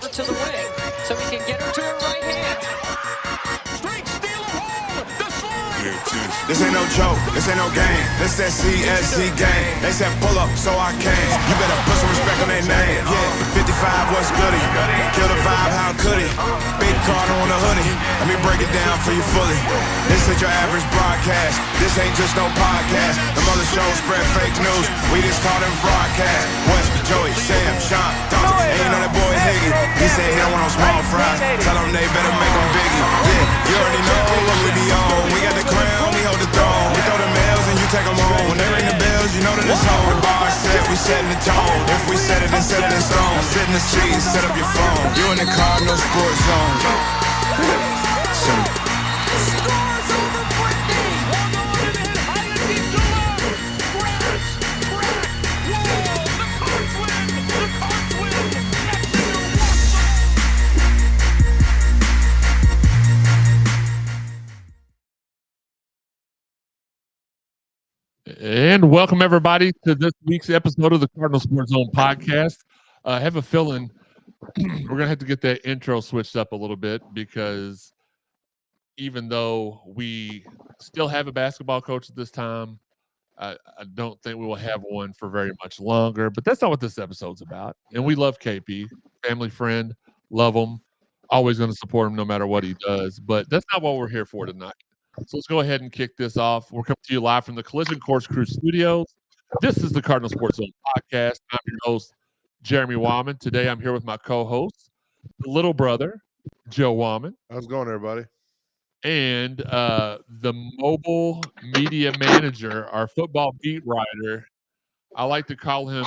To the wing, so he can get her to her right hand. Straight steal of home. The slide. This ain't no joke, this ain't no game. This that CSZ game. They said pull up, so I came. You better put some respect on their name. Yeah, 55, what's goody? Kill the vibe, how could he? Big Cardinal on the hoodie. Let me break it down for you fully. This ain't your average broadcast. This ain't just no podcast. The mother shows spread fake news. We just call them broadcast. West, Joey, Sam, Sean, Dr. Ain't you know that boy Higgy? He said he don't want no small fries. Tell them they better make them biggie. Yeah, you already know what we be on. We got the crown, we hold the throne. We throw the mails and you take them home. When they ring the bells, you know that it's home. The bar set, we setting the tone. If we set it, then set it in stone. Sit in the seat, set up your phone. You in the Cardinal Sports Zone. Scores over Brittany. One on and hit high and deep to left. Crash, crack, whoa. The Cards win. The Cards win. And welcome everybody to this week's episode of the Cardinal Sports Zone podcast. I have a feeling we're going to have to get that intro switched up a little bit because even though we still have a basketball coach at this time, I don't think we will have one for very much longer, but that's not what this episode's about. And we love KP, family friend, love him, always going to support him no matter what he does, but that's not what we're here for tonight. So let's go ahead and kick this off. We're coming to you live from the Collision Course Crew Studios. This is the Cardinal Sports Zone podcast. I'm your host, Jeremy Wahman. Today I'm here with my co-host, the little brother, Joe Wahman. How's it going, everybody? And the mobile media manager, our football beat writer. I like to call him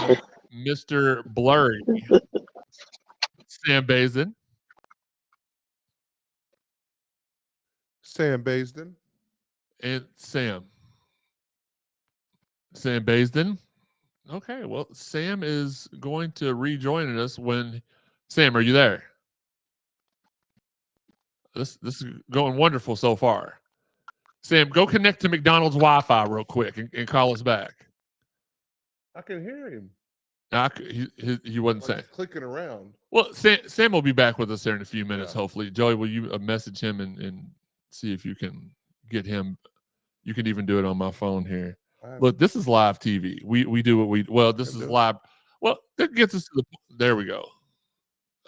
Mr. Blurry, Sam Bazin. Sam Baisden. And Sam Baisden. Okay, well, Sam is going to rejoin us when Sam, are you there? This is going wonderful so far. Sam, go connect to McDonald's Wi-Fi real quick and call us back. I can hear him. He wasn't saying. Clicking around. Well, Sam will be back with us there in a few minutes, Yeah. hopefully. Joey, will you message him and see if you can get him? You can even do it on my phone here. Look, this is live TV. We do what we this is live. Well, that gets us to the there we go.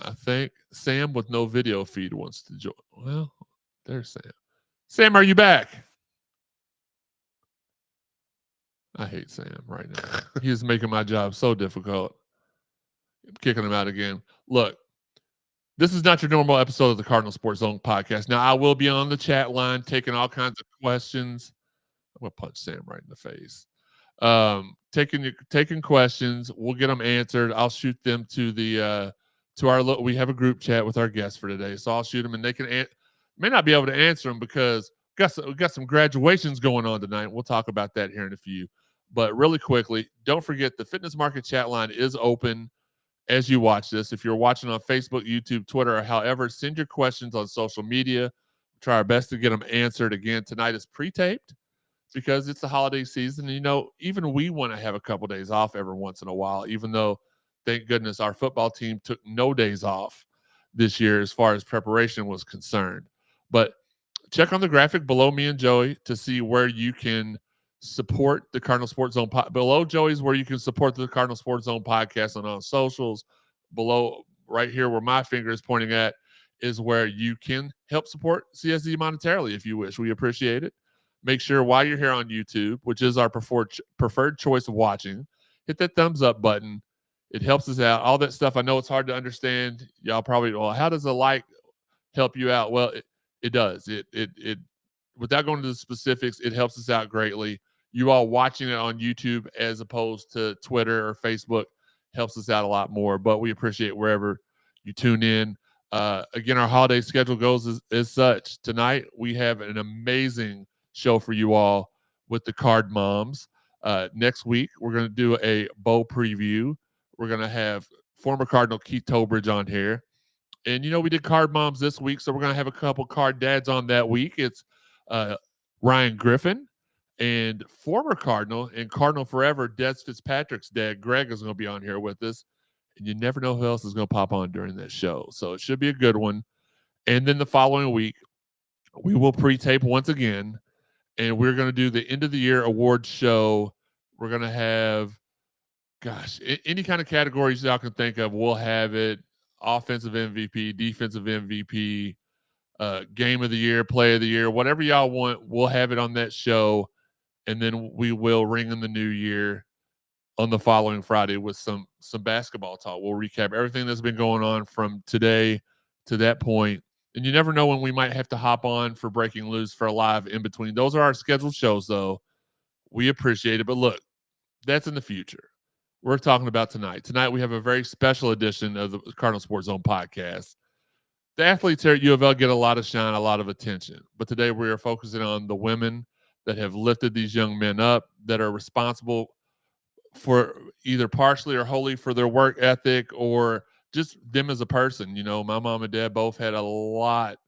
I think Sam with no video feed wants to join. Well, there's Sam. Sam, are you back? I hate Sam right now. He is making my job so difficult. I'm kicking him out again. Look, this is not your normal episode of the Cardinal Sports Zone podcast. Now, I will be on the chat line taking all kinds of questions. I'm going to punch Sam right in the face. Taking questions. We'll get them answered. I'll shoot them to the we have a group chat with our guests for today. So I'll shoot them and they can may not be able to answer them because we got some graduations going on tonight. We'll talk about that here in a few. But really quickly, don't forget the Fitness Market chat line is open as you watch this. If you're watching on Facebook, YouTube, Twitter, or however, send your questions on social media. Try our best to get them answered. Again, tonight is pre-taped because it's the holiday season. And, even we want to have a couple days off every once in a while, even though, thank goodness, our football team took no days off this year as far as preparation was concerned. But check on the graphic below me and Joey to see where you can support the Cardinal Sports Zone. Below Joey's where you can support the Cardinal Sports Zone podcast on socials. Below, right here where my finger is pointing at, is where you can help support CSZ monetarily if you wish. We appreciate it. Make sure while you're here on YouTube, which is our preferred choice of watching, hit that thumbs up button. It helps us out. All that stuff. I know it's hard to understand. Y'all probably, how does a like help you out? Well, it does. It without going into the specifics, it helps us out greatly. You all watching it on YouTube as opposed to Twitter or Facebook helps us out a lot more. But we appreciate wherever you tune in. Again, our holiday schedule goes as such. Tonight, we have an amazing show for you all with the CardMoms. Next week, we're going to do a bowl preview We're going to have former Cardinal Keith Tobridge on here. And, we did Card Moms this week, so we're going to have a couple Card Dads on that week. It's Ryan Griffin and former Cardinal and Cardinal forever, Dez Fitzpatrick's dad, Greg, is going to be on here with us. And you never know who else is going to pop on during that show. So it should be a good one. And then the following week, we will pre-tape once again, and we're going to do the end of the year awards show. We're going to have, any kind of categories y'all can think of, we'll have it. Offensive MVP, defensive MVP, game of the year, play of the year, whatever y'all want, we'll have it on that show. And then we will ring in the new year on the following Friday with some basketball talk. We'll recap everything that's been going on from today to that point. And you never know when we might have to hop on for Breaking Loose for a live in between. Those are our scheduled shows, though. We appreciate it. But look, that's in the future. We're talking about tonight. Tonight, we have a very special edition of the Cardinal Sports Zone podcast. The athletes here at U of L get a lot of shine, a lot of attention. But today, we are focusing on the women that have lifted these young men up, that are responsible for either partially or wholly for their work ethic or just them as a person. My mom and dad both had a lot.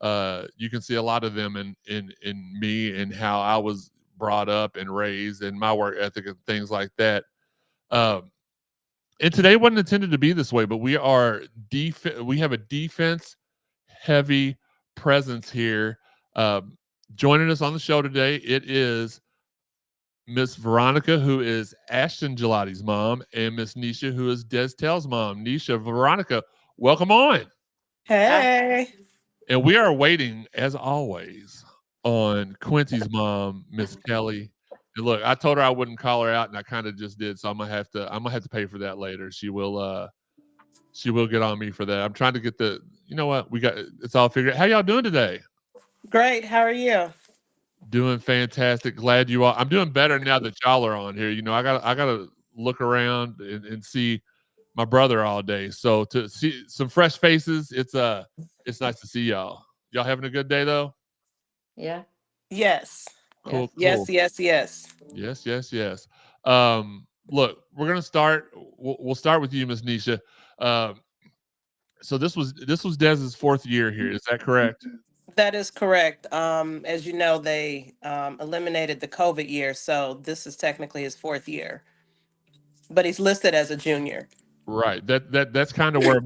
You can see a lot of them in me and how I was brought up and raised and my work ethic and things like that. And today wasn't intended to be this way, but we have a defense heavy presence here. Joining us on the show today, it is Miss Veronica, who is Ashton Gelati's mom, and Miss Neisha, who is Dez Tells Mom. Neisha, Veronica, welcome on. Hey. And we are waiting, as always, on Quincys mom, Miss Kellee. And look, I told her I wouldn't call her out, and I kind of just did. So I'm gonna have to pay for that later. She will get on me for that. I'm trying to get it's all figured out. How y'all doing today? Great. How are you? Doing fantastic. Glad you all. I'm doing better now that y'all are on here. I gotta look around and see my brother all day. So to see some fresh faces, it's nice to see y'all. Y'all having a good day though? Yeah. Yes. Cool. Yes. Yes. Look, we're gonna start. We'll start with you, Miss Neisha. So this was Dez's fourth year here. Is that correct? That is correct. As you know, they eliminated the COVID year, so this is technically his fourth year. But he's listed as a junior. Right. That's kind of where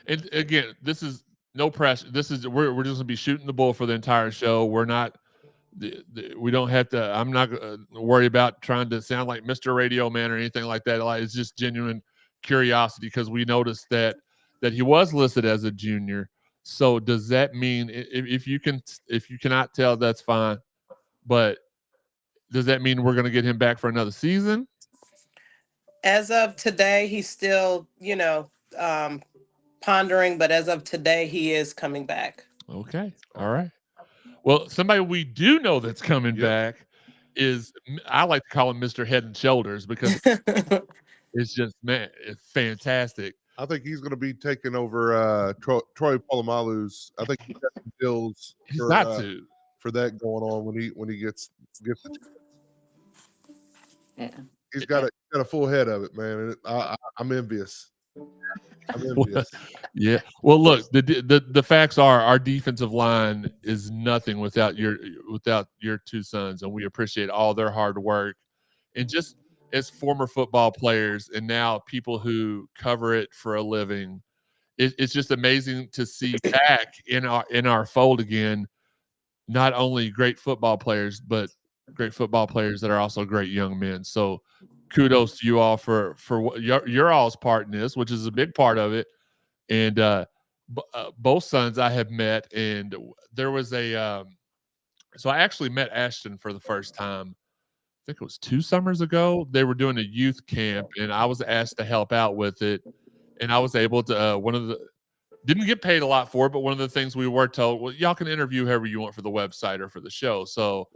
and again, this is no pressure. We're just gonna be shooting the bull for the entire show. We're not. We don't have to. I'm not worry about trying to sound like Mr. Radio Man or anything like that. It's just genuine curiosity because we noticed that he was listed as a junior. So does that mean if you cannot tell, that's fine. But does that mean we're going to get him back for another season? As of today, he's still, pondering. But as of today, he is coming back. Okay. All right. Well, somebody we do know that's coming back is, I like to call him Mr. Head and Shoulders because it's just, man, it's fantastic. I think he's going to be taking over Troy Polamalu's. I think he's got some deals for that going on when he gets the chance. Yeah. He's got a full head of it, man. I'm envious. Yeah. Well, look, the facts are our defensive line is nothing without your two sons, and we appreciate all their hard work. And just as former football players and now people who cover it for a living, it's just amazing to see back in our fold again, not only great football players, but great football players that are also great young men. So kudos to you all for your all's part in this, which is a big part of it. And both sons I have met, and there was so I actually met Ashton for the first time. I think it was 2 summers ago. They were doing a youth camp, and I was asked to help out with it. And I was able to, didn't get paid a lot for it, but one of the things we were told, well, y'all can interview whoever you want for the website or for the show. So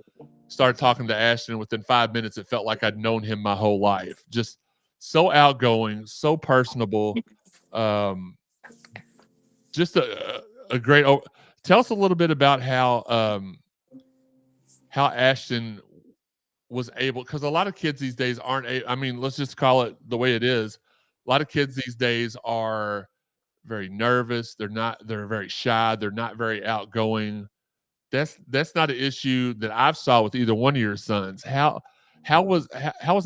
started talking to Ashton. Within 5 minutes, it felt like I'd known him my whole life. Just so outgoing, so personable. Just a great. Tell us a little bit about how Ashton was able, because a lot of kids these days aren't. I mean, let's just call it the way it is. a lot of kids these days are very nervous. They're very shy. They're not very outgoing. That's not an issue that I've saw with either one of your sons. How was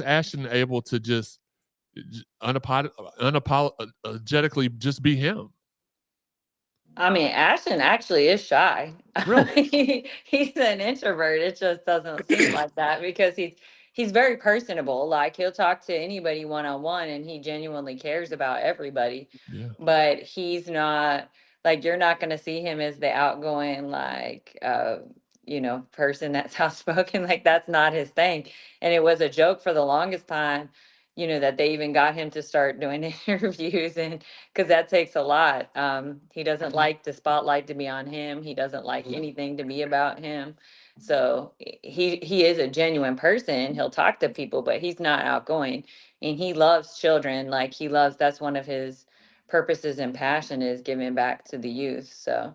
Ashton able to just unapologetically just be him? I mean, Ashton actually is shy. Really? He's an introvert. It just doesn't seem like that because he's very personable. Like he'll talk to anybody one on one, and he genuinely cares about everybody. Yeah. But he's not like you're not going to see him as the outgoing person that's outspoken. Like that's not his thing. And it was a joke for the longest time. That they even got him to start doing interviews and because that takes a lot. He doesn't like the spotlight to be on him. He doesn't like anything to be about him. So he is a genuine person. He'll talk to people, but he's not outgoing. And he loves children. Like that's one of his purposes and passion is giving back to the youth. So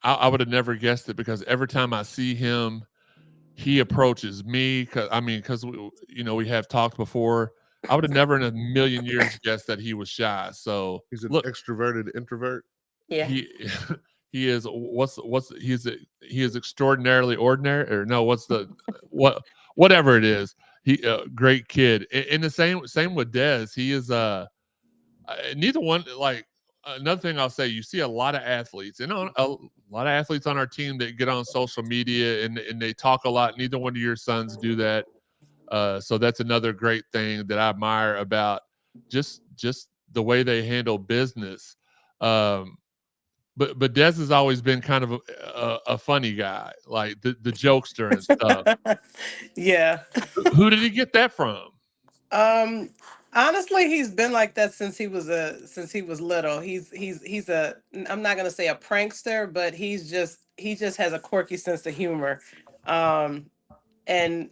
I would have never guessed it because every time I see him, he approaches me because we have talked before. I would have never in a million years guessed that he was shy. So he's an extroverted introvert. Yeah, he is. He is extraordinarily ordinary, or no? Whatever it is. He great kid. And the same with Dez. He is neither one. Like another thing I'll say, you see a lot of athletes, and a lot of athletes on our team that get on social media and they talk a lot. Neither one of your sons do that. So that's another great thing that I admire about just the way they handle business. But Dez has always been kind of a funny guy, like the jokester and stuff. Yeah. Who did he get that from? Honestly, he's been like that since he was little. He's a, I'm not gonna say a prankster, but he just has a quirky sense of humor. And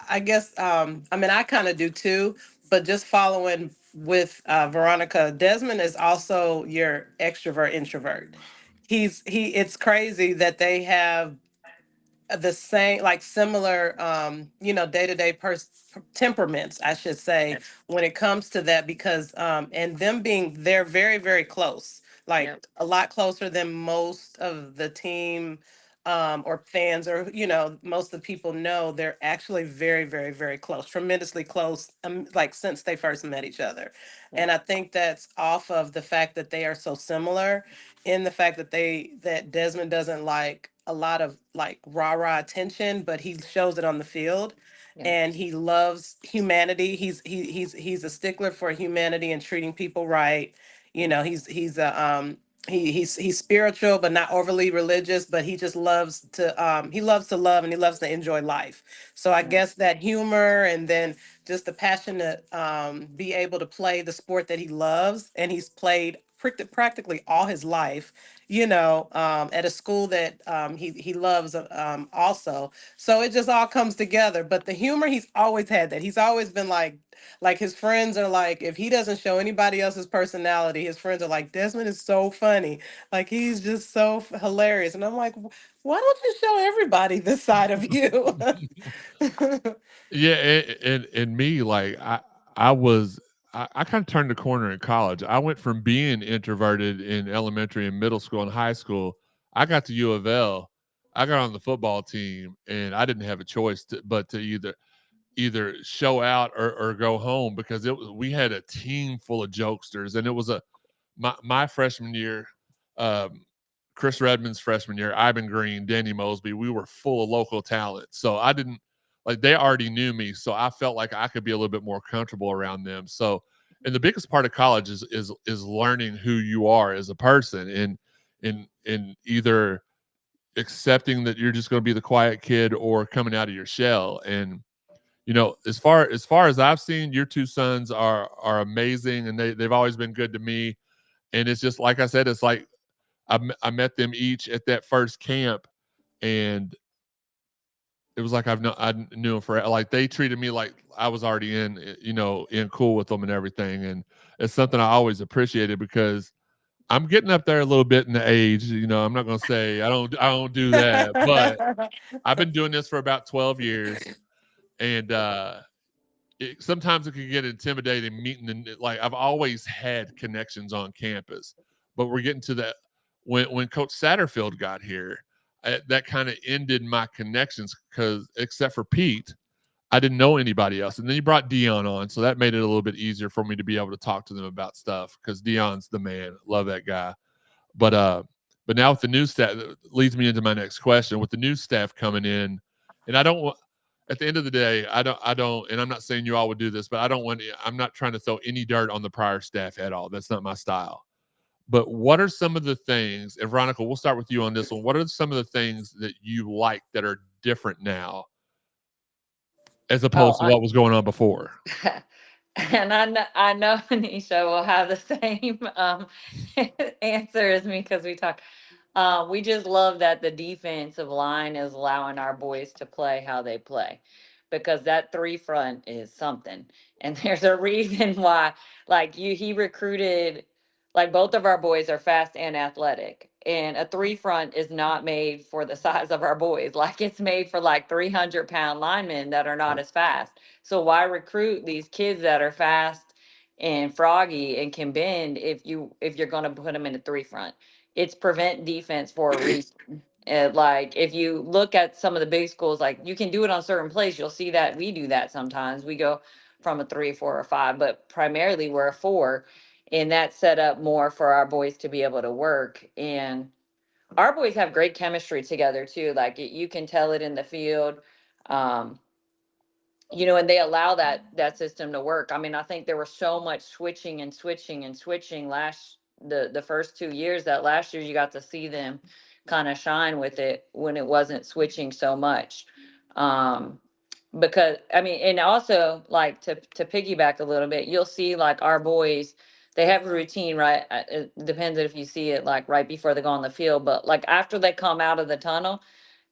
I guess I mean I kind of do too, but just following with Veronica, Desmond is also your extrovert introvert. It's crazy that they have the same, like similar day-to-day temperaments, I should say, when it comes to that, because and them being, they're very, very close, like Yep. a lot closer than most of the team or fans, or most of the people know. They're actually very, very, very close, tremendously close, like since they first met each other. And I think that's off of the fact that they are so similar, in the fact that Desmond doesn't like a lot of like rah-rah attention, but he shows it on the field. Yeah. And he loves humanity. He's a stickler for humanity and treating people right. He's spiritual but not overly religious, but he just loves to love, and he loves to enjoy life. So I guess that humor, and then just the passion to be able to play the sport that he loves, and he's played practically all his life, at a school that he loves also. So it just all comes together. But the humor, he's always had that. He's always been like his friends are like, if he doesn't show anybody else's personality, his friends are like, Desmond is so funny. Like he's just so hilarious. And I'm like, why don't you show everybody this side of you? Yeah, and me, like I kind of turned the corner in college. I went from being introverted in elementary and middle school and high school. I got to U of L. I got on the football team, and I didn't have a choice but to either show out or go home, because we had a team full of jokesters, and it was my freshman year, Chris Redmond's freshman year, Ivan Green, Danny Mosby. We were full of local talent, so I didn't. Like they already knew me, so I felt like I could be a little bit more comfortable around them. So, and the biggest part of college is learning who you are as a person, and either accepting that you're just going to be the quiet kid or coming out of your shell. And as far as I've seen, your two sons are amazing, and they've always been good to me. And it's just like I said, it's like I met them each at that first camp, and it was like I knew them for, like, they treated me like I was already in cool with them and everything. And it's something I always appreciated, because I'm getting up there a little bit in the age. I'm not going to say I don't do that, but I've been doing this for about 12 years. And sometimes it can get intimidating meeting like I've always had connections on campus, but we're getting to that when Coach Satterfield got here, that kind of ended my connections because except for Pete, I didn't know anybody else. And then you brought Dion on, so that made it a little bit easier for me to be able to talk to them about stuff because Dion's the man. Love that guy. But now with the new staff, that leads me into my next question. With the new staff coming in, and I don't want, at the end of the day, I don't, and I'm not saying you all would do this, but I'm not trying to throw any dirt on the prior staff at all. That's not my style. But what are some of the things, and Veronica, we'll start with you on this one. What are some of the things that you like that are different now as opposed to what was going on before? And I know Neisha will have the same answer as me because we talk. We just love that the defensive line is allowing our boys to play how they play because that three front is something. And there's a reason why, like he recruited, like both of our boys are fast and athletic. And a three front is not made for the size of our boys. Like it's made for like 300-pound linemen that are not as fast. So why recruit these kids that are fast and froggy and can bend if you're going to put them in a three front? It's prevent defense for a reason. Like if you look at some of the big schools, like you can do it on certain plays. You'll see that we do that sometimes. We go from a 3, 4, or 5, but primarily we're a 4, and that's set up more for our boys to be able to work. And our boys have great chemistry together too. Like you can tell it in the field. Um, and they allow that system to work. I mean, I think there was so much switching and switching and switching the first 2 years that last year you got to see them kind of shine with it when it wasn't switching so much. Because I mean, and also like to piggyback a little bit, you'll see like our boys, they have a routine, right? It depends if you see it like right before they go on the field, but like after they come out of the tunnel,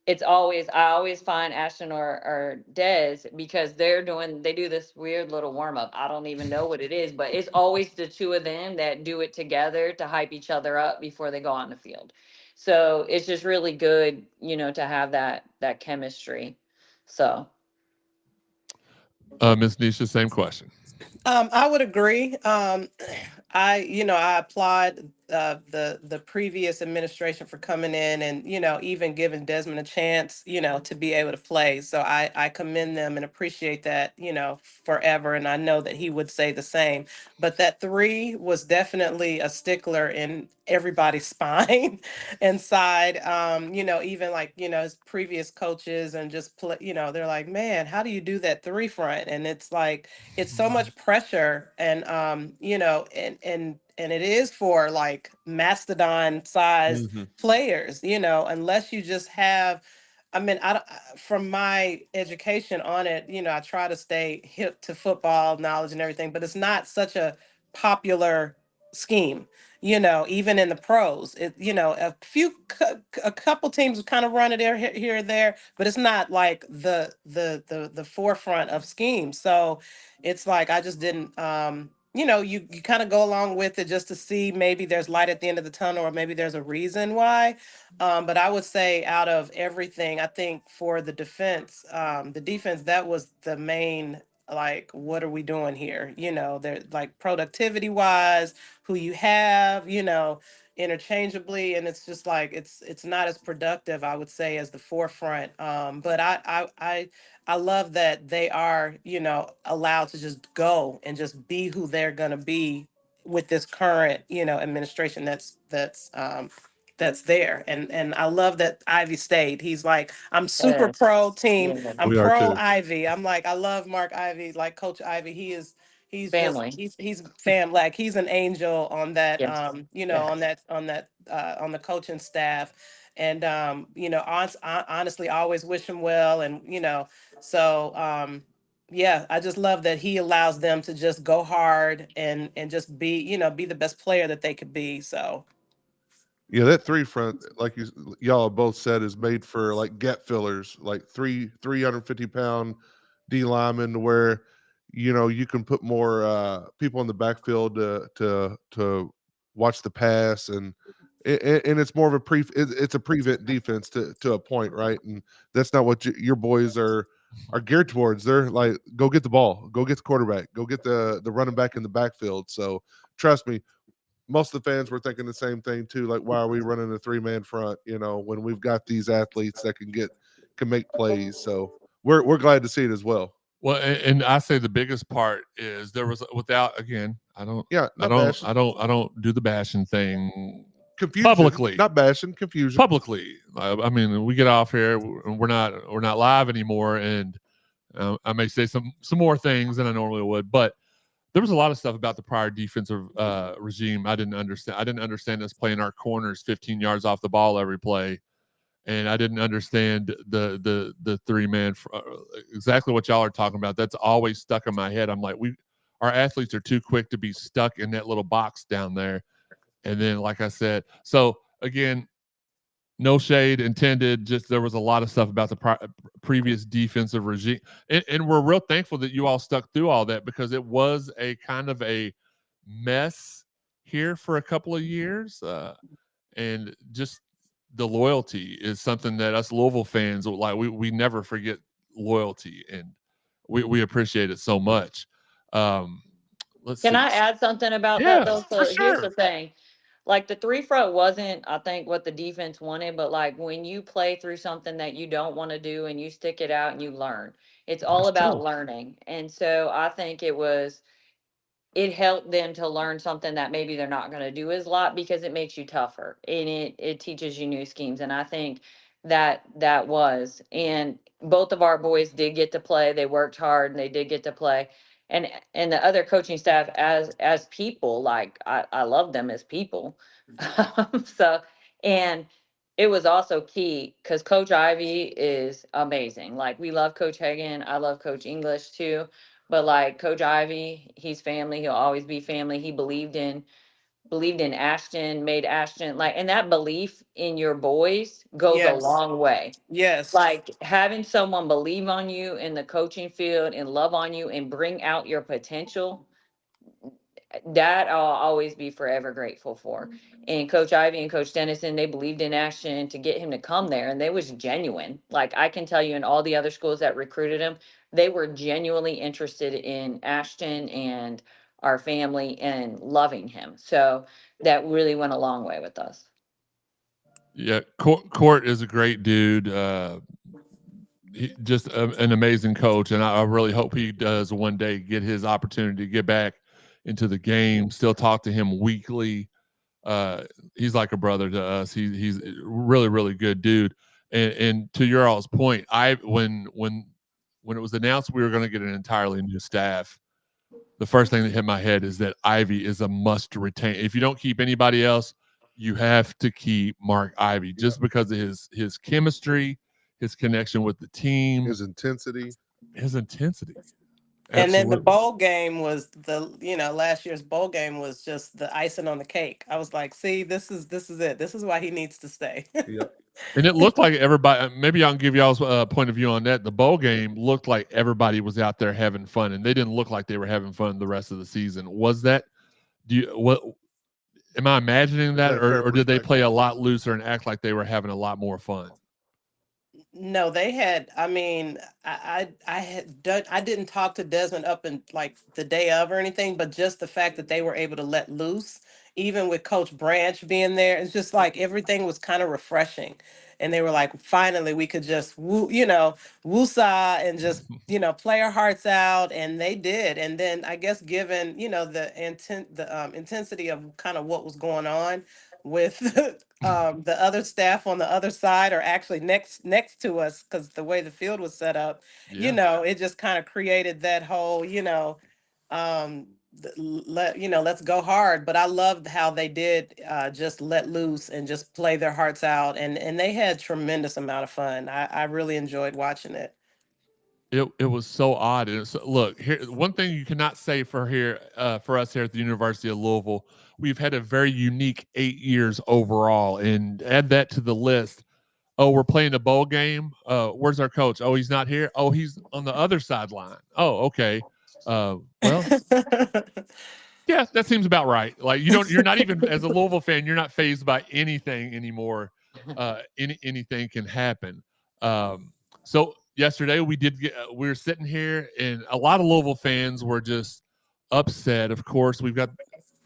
I always find Ashton or Dez because they do this weird little warm up. I don't even know what it is, but it's always the two of them that do it together to hype each other up before they go on the field. So it's just really good, to have that chemistry. So Ms. Neisha, same question. I would agree. I applaud the previous administration for coming in and even giving Desmond a chance to be able to play. So I commend them and appreciate that forever. And I know that he would say the same. But that three was definitely a stickler in everybody's spine inside. Even like his previous coaches and just play. They're like, man, how do you do that three front? And it's like it's so much pressure and and it is for like mastodon sized players, unless you just have, I mean, from my education on it, I try to stay hip to football knowledge and everything, but it's not such a popular scheme, even in the pros. A couple teams kind of run it here or there, but it's not like the forefront of schemes. So it's like I just didn't you kind of go along with it just to see maybe there's light at the end of the tunnel or maybe there's a reason why. But I would say out of everything, I think for the defense, that was the main, like, what are we doing here? They're like productivity wise, who you have, interchangeably. And it's just like, it's not as productive, I would say, as the forefront. But I love that they are, allowed to just go and just be who they're gonna be with this current, administration that's there. And I love that Ivy stayed. He's like, I'm super yes, pro team. yeah, I'm We are pro too. Ivy. I'm like, I love Mark Ivy, like Coach Ivy. He's just family. he's fam, like he's an angel on that Yes, on yes, that on the coaching staff. And honestly, I always wish him well. And so yeah, I just love that he allows them to just go hard and just be, be the best player that they could be. So Yeah, that three front, like y'all both said, is made for like gap fillers, like 350-pound D linemen, to where you can put more people in the backfield to watch the pass, and it's more of it's a prevent defense to a point, right? And that's not what your boys are are geared towards. They're like, go get the ball, go get the quarterback, go get the running back in the backfield. So trust me, most of the fans were thinking the same thing too. Like, why are we running a 3-man front? When we've got these athletes that can make plays. So we're glad to see it as well. Well, and I say the biggest part is there was without again. I don't do the bashing thing. Confusion, publicly, not bashing, confusion publicly. I mean, we get off here, we're not live anymore, and I may say some more things than I normally would, but there was a lot of stuff about the prior defensive regime I didn't understand. I didn't understand us playing our corners 15 yards off the ball every play, and I didn't understand the 3-man. Exactly what y'all are talking about. That's always stuck in my head. I'm like, our athletes are too quick to be stuck in that little box down there. And then, like I said, so again, no shade intended. Just there was a lot of stuff about the previous defensive regime, and we're real thankful that you all stuck through all that, because it was a kind of a mess here for a couple of years, and just the loyalty is something that us Louisville fans like. We never forget loyalty, and we appreciate it so much. Can I add something about that though? So here's the thing. Like the 3 front wasn't, I think, what the defense wanted, but like when you play through something that you don't want to do and you stick it out and you learn, it's all about learning. And so I think it helped them to learn something that maybe they're not going to do as a lot, because it makes you tougher and it teaches you new schemes. And I think that was, and both of our boys did get to play. They worked hard and they did get to play. And the other coaching staff as people, like I love them as people. So, and it was also key because Coach Ivy is amazing. Like we love Coach Hagan. I love Coach English too. But like Coach Ivy, he's family. He'll always be family. He believed in Ashton, made Ashton like, and that belief in your boys goes a long way. Yes. Like having someone believe on you in the coaching field and love on you and bring out your potential, that I'll always be forever grateful for. And Coach Ivy and Coach Dennison, they believed in Ashton to get him to come there, and they was genuine. Like I can tell you, in all the other schools that recruited him, they were genuinely interested in Ashton and our family and loving him. So that really went a long way with us. Yeah, Court is a great dude. Just an amazing coach, and I really hope he does one day get his opportunity to get back into the game. Still talk to him weekly. He's like a brother to us. He's really, really good dude. And to your all's point, when it was announced we were going to get an entirely new staff, the first thing that hit my head is that Ivy is a must retain. If you don't keep anybody else, you have to keep Mark Ivy, just because of his chemistry, his connection with the team, his intensity. And then the bowl game was last year's bowl game was just the icing on the cake. I was like, see, this is it. This is why he needs to stay. Yep. And it looked like everybody, maybe I'll give y'all's point of view on that. The bowl game looked like everybody was out there having fun, and they didn't look like they were having fun the rest of the season. Was that, am I imagining that, or did they play a lot looser and act like they were having a lot more fun? No, they had. I mean, I didn't talk to Desmond up in like the day of or anything, but just the fact that they were able to let loose, even with Coach Branch being there, it's just like everything was kind of refreshing. And they were like, finally, we could just woosah and just play our hearts out, and they did. And then I guess given the intensity of kind of what was going on with the other staff on the other side, or actually next to us, because the way the field was set up, it just kind of created that whole let's go hard. But I loved how they did just let loose and just play their hearts out, and they had tremendous amount of fun. I really enjoyed watching it. It was so odd. Look, here, one thing you cannot say for us here at the University of Louisville, we've had a very unique 8 years overall, and add that to the list. Oh, we're playing a bowl game. Where's our coach? Oh, he's not here. Oh, he's on the other sideline. Oh, okay. Well, yeah, that seems about right. Like you're not even, as a Louisville fan, you're not fazed by anything anymore. Anything can happen. So yesterday we did get we were sitting here and a lot of Louisville fans were just upset. Of course, we've got,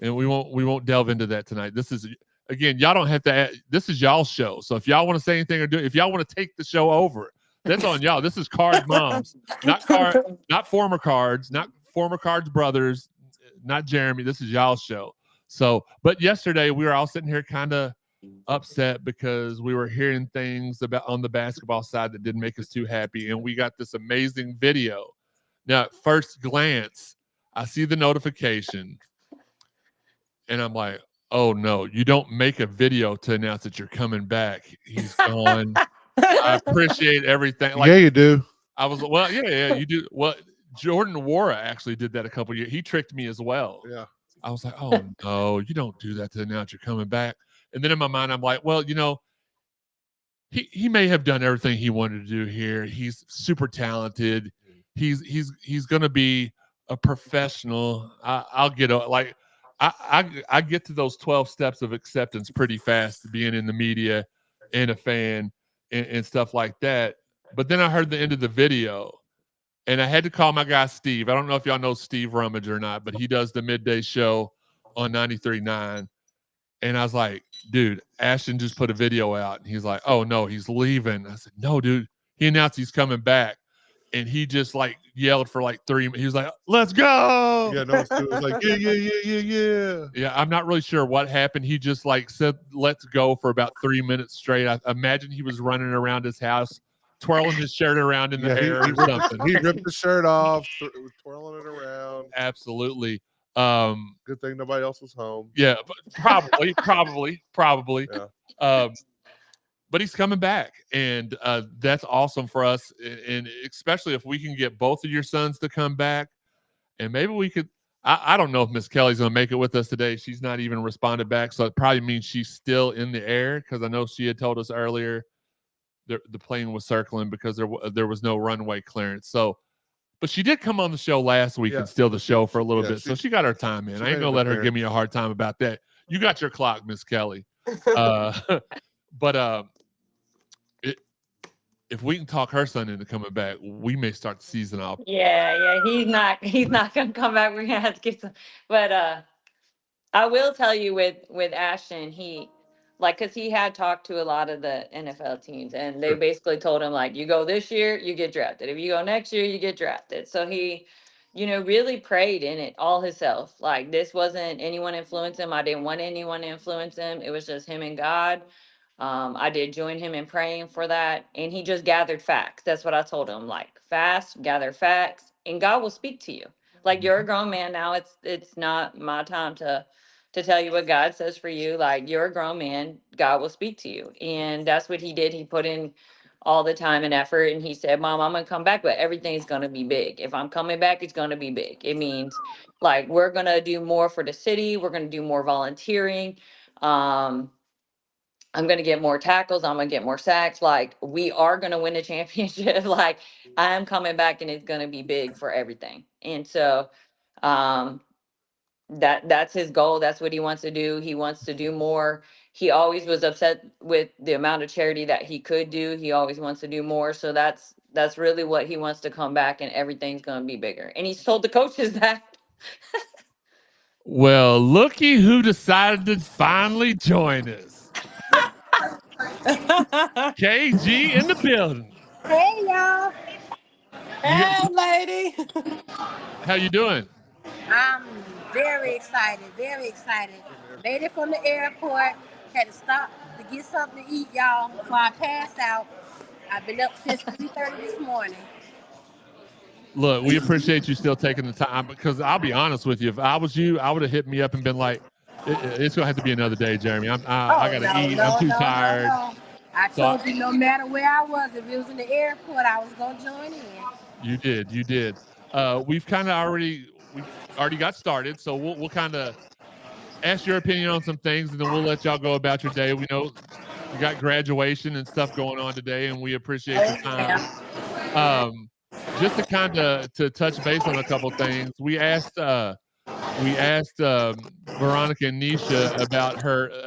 and we won't delve into that tonight. This is, again, y'all don't have to. This is y'all's show. So if y'all want to say anything or do, if y'all want to take the show over, that's on y'all. This is CardMoms, not former Cards, not former Cards brothers, not Jeremy. This is y'all's show. So, but yesterday we were all sitting here kind of upset because we were hearing things about on the basketball side that didn't make us too happy, and we got this amazing video. Now, at first glance, I see the notification, and I'm like, "Oh no! You don't make a video to announce that you're coming back. He's gone." I appreciate everything. Like, yeah, you do. I was, well, yeah, you do. Well, Jordan Wara actually did that a couple of years. He tricked me as well. Yeah. I was like, "Oh no, you don't do that to announce you're coming back." And then in my mind, I'm like, well, he may have done everything he wanted to do here. He's super talented. He's going to be a professional. I'll get like I get to those 12 steps of acceptance pretty fast, being in the media and a fan and stuff like that. But then I heard the end of the video, and I had to call my guy Steve. I don't know if y'all know Steve Rummage or not, but he does the midday show on 93.9. And I was like, dude, Ashton just put a video out. And he's like, oh, no, he's leaving. I said, no, dude. He announced he's coming back. And he just like yelled for like 3 minutes. He was like, let's go. Yeah, no, it was like, yeah. Yeah, I'm not really sure what happened. He just like said, let's go for about 3 minutes straight. I imagine he was running around his house, twirling his shirt around in the hair or something. He ripped the shirt off, twirling it around. Absolutely. Good thing nobody else was home. Yeah, probably. Yeah. But he's coming back, and that's awesome for us, and especially if we can get both of your sons to come back, and maybe we could. I don't know if Miss Kelly's going to make it with us today. She's not even responded back, so it probably means she's still in the air, because I know she had told us earlier the plane was circling because there was no runway clearance. So. But she did come on the show last week and steal the show for a little bit. So she got her time in. I ain't going to let her give me a hard time about that. You got your clock, Miss Kellee. But if we can talk her son into coming back, we may start the season off. Yeah. He's not going to come back. We're going to have to get some. But I will tell you with Ashton, because he had talked to a lot of the NFL teams, and they basically told him, like, you go this year, you get drafted. If you go next year, you get drafted. So he, really prayed in it all himself. Like, this wasn't anyone influence him. I didn't want anyone to influence him. It was just him and God. I did join him in praying for that. And he just gathered facts. That's what I told him. Like, fast, gather facts, and God will speak to you. Like, you're a grown man now. It's not my time to tell you what God says for you. Like, you're a grown man, God will speak to you. And that's what he did. He put in all the time and effort, and he said, Mom, I'm going to come back, but everything's going to be big. If I'm coming back, it's going to be big. It means, like, we're going to do more for the city. We're going to do more volunteering. I'm going to get more tackles. I'm going to get more sacks. Like, we are going to win the championship. Like, I'm coming back, and it's going to be big for everything. And so, that's his goal. That's what he wants to do. He wants to do more. He always was upset with the amount of charity that he could do. He always wants to do more. So that's really what he wants, to come back, and everything's going to be bigger. And he's told the coaches that. Well, looky who decided to finally join us. KG in the building. Hey, y'all. Hey, lady. How you doing? I'm very excited, very excited. Made it from the airport. Had to stop to get something to eat, y'all, before I passed out. I've been up since 3:30 this morning. Look, we appreciate you still taking the time, because I'll be honest with you. If I was you, I would have hit me up and been like, it's going to have to be another day, Jeremy. I got to eat. I'm too tired. No. I told you, no matter where I was, if it was in the airport, I was going to join in. You did. We've already got started, so we'll kind of ask your opinion on some things, and then we'll let y'all go about your day. We know you got graduation and stuff going on today, and we appreciate your time. Just to touch base on a couple things, we asked Veronica and Neisha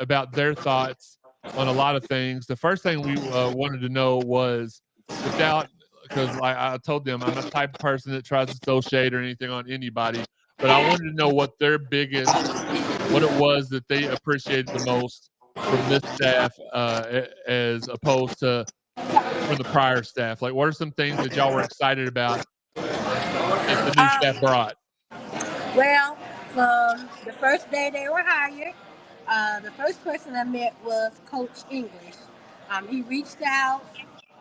about their thoughts on a lot of things. The first thing we wanted to know was, without because like I told them, I'm not the type of person that tries to throw shade or anything on anybody, but I wanted to know what their biggest, what it was that they appreciated the most from this staff as opposed to from the prior staff. Like, what are some things that y'all were excited about that the new staff brought? Well, from the first day they were hired, the first person I met was Coach English. He reached out,